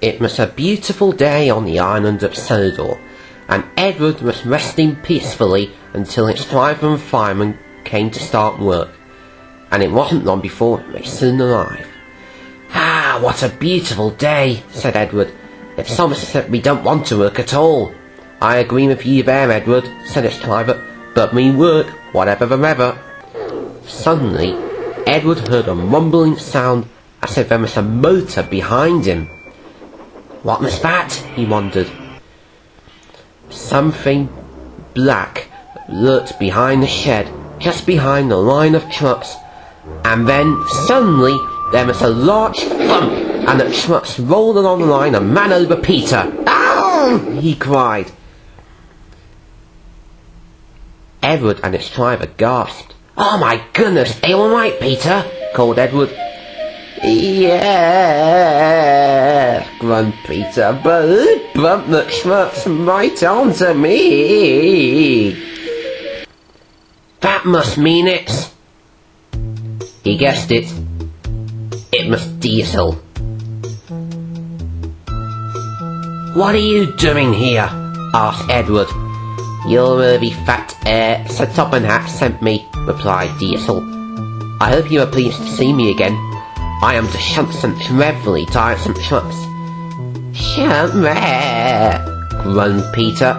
It was a beautiful day on the island of Sodor, and Edward was resting peacefully until his driver and fireman came to start work, and it wasn't long before they soon arrived. "Ah, what a beautiful day," said Edward. "It's almost as if we don't want to work at all." "I agree with you there, Edward," said his driver, "but we work, whatever the weather." Suddenly, Edward heard a rumbling sound as if there was a motor behind him. What was that? He wondered. Something black lurked behind the shed, just behind the line of trucks, and then suddenly there was a large thump, and the trucks rolled along the line and ran over Peter. "Ow!" he cried. Edward and his driver gasped. "Oh my goodness, are you alright, Peter?" called Edward. "Yeah," grunted Peter, "but who bumped the trucks right onto me?" "That must mean it's..." He guessed it. It was Diesel. "What are you doing here?" asked Edward. "You're really fat air, Sir Topham Hatt sent me," replied Diesel. "I hope you are pleased to see me again. I am to shunt some dreadfully tiresome trucks." "Shunt where?" groaned Peter.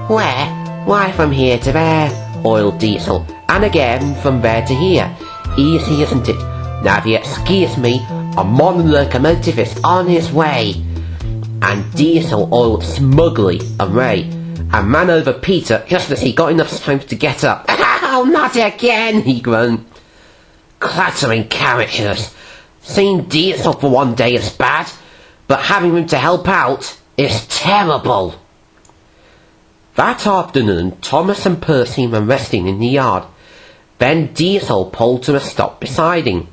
"Where? Why, from here to there," oiled Diesel, "and again from there to here. Easy, isn't it? Now if you excuse me, a modern locomotive is on his way." And Diesel oiled smugly away and ran over Peter just as he got enough strength to get up. "Oh, not again," he groaned. "Clattering characters. Seeing Diesel for one day is bad, but having him to help out is terrible." That afternoon, Thomas and Percy were resting in the yard. Then Diesel pulled to a stop beside him.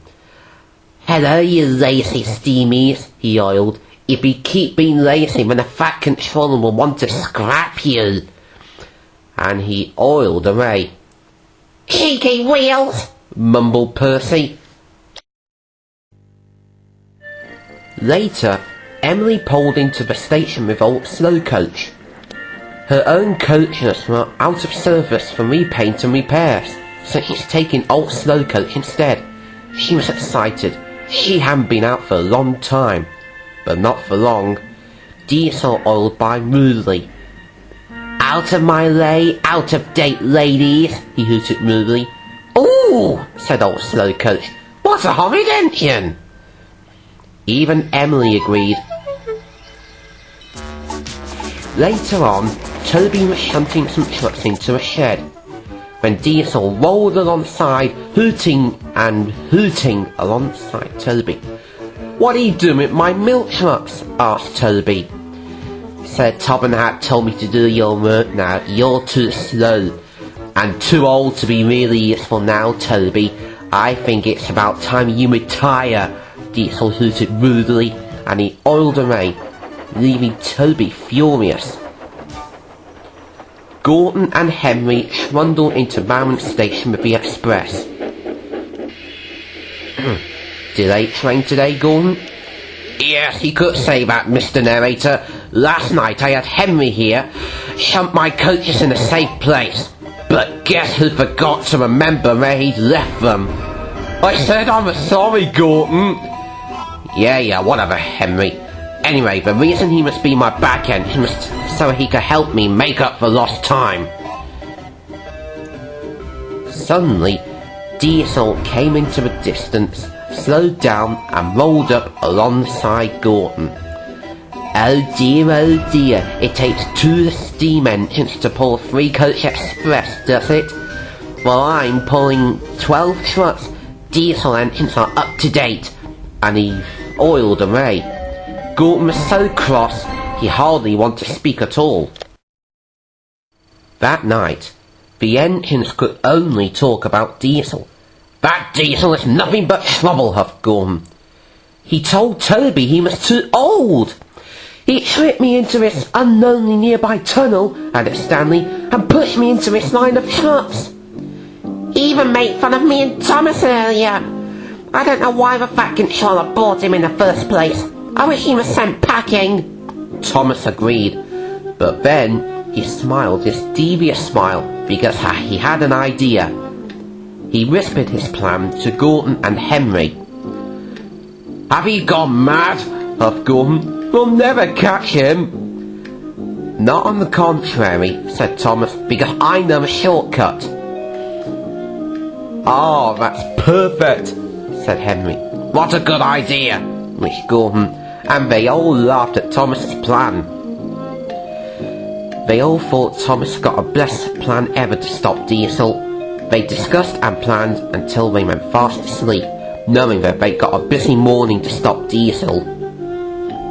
"Hello, you lazy steamies," he oiled. "If you keep being lazy, then the Fat Controller will want to scrap you." And he oiled away. "Cheeky wheels," mumbled Percy. Later, Emily pulled into the station with old Slow Coach. Her own coaches were out of service for repaint and repairs, so she's taking old Slow Coach instead. She was excited. She hadn't been out for a long time, but not for long. Diesel oiled by rudely. "Out of my lay, out of date ladies," he hooted rudely. "Ooh," said old Slow Coach, "what a horrid engine!" Even Emily agreed. Later on, Toby was shunting some trucks into a shed, when Diesel rolled alongside, hooting alongside Toby. "What are you doing with my milk trucks?" asked Toby. "Sir Topham Hatt told me to do your work now. You're too slow and too old to be really useful now, Toby. I think it's about time you retire," Diesel hooted rudely, and he oiled away, leaving Toby furious. Gordon and Henry trundled into Barron Station with the express. "Delayed train today, Gordon?" "Yes, you could say that, Mr. Narrator. Last night I had Henry here, shunt my coaches in a safe place. But guess who forgot to remember where he'd left them?" "I said I was sorry, Gordon." Yeah, whatever, Henry. Anyway, the reason he must be my back engine was so he could help me make up for lost time." Suddenly, Diesel came into the distance, slowed down and rolled up alongside Gordon. Oh dear, it takes 2 steam engines to pull a 3-coach express, does it? Well, I'm pulling 12 trucks. Diesel engines are up to date. And he oiled away. Gordon was so cross, he hardly wanted to speak at all. That night, the engines could only talk about Diesel. "That Diesel is nothing but trouble," huffed Gordon. "He told Toby he was too old. He tripped me into this unknownly nearby tunnel," added Stanley, "and pushed me into this line of trucks. He even made fun of me and Thomas earlier. I don't know why the Fat Controller bought him in the first place. I wish he was sent packing. Thomas agreed, but then he smiled his devious smile because he had an idea. He whispered his plan to Gordon and Henry. Have you gone mad? Huffed Gordon. We'll never catch him. Not on the contrary, said Thomas, because I know a shortcut. Ah, that's perfect, said Henry. What a good idea, wished Gordon, and they all laughed at Thomas's plan. They all thought Thomas got a best plan ever to stop Diesel. They discussed and planned until they went fast asleep, knowing that they got a busy morning to stop Diesel.